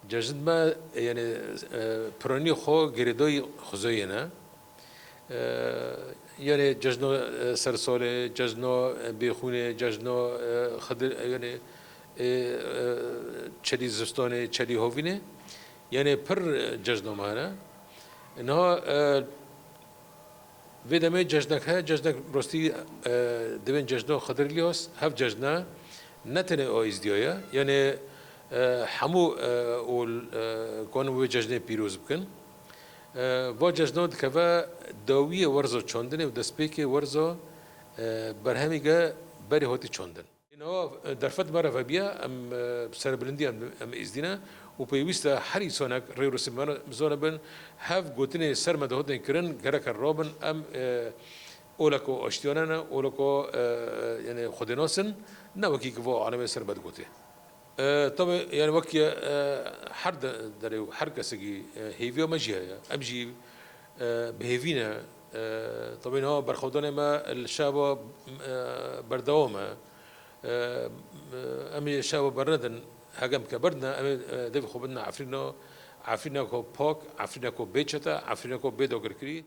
ججد ما يعني بروني خو جريدوي خزوينا يعني ججنو سرسوله ججنو بيخونه ججنو خضر يعني چلی زستانه چلی هوینه یعنی پر ججنو مانا انها ویدمه ججنک ها ججنک راستی دوین ججنو خضر لیوس هف ججنا نتنه او ازدیایا یعنی همو اول کانو ججنه پیروز بکن و ججنو دکوا داوی ورزو چندنه و دسپیک ورزو برهمیگه بری هاتی چندن إنه درفت مرة فبيا أم بسنة بلندي أم إزدينا وبيويستا حري سونك ريرو سمانا زونا بن هاف قوتني سر مدهودن كرن كرك الروبن أم أولكو أشتياننا أولكو يعني خدناسن نوكي كفو عالمي سر مدهوته طبعا يعني وكي حرد دريو حركة سجي هيفيو مجيها أمجي بهيفينا طبعا هو برخودنا ما الشابه بردوامه أمي شاو بردن هجم كبرنا أمي دفع خبرنا عفرينا كو باك عفرينا كو بيتشتا عفرينا كو بيدو كركري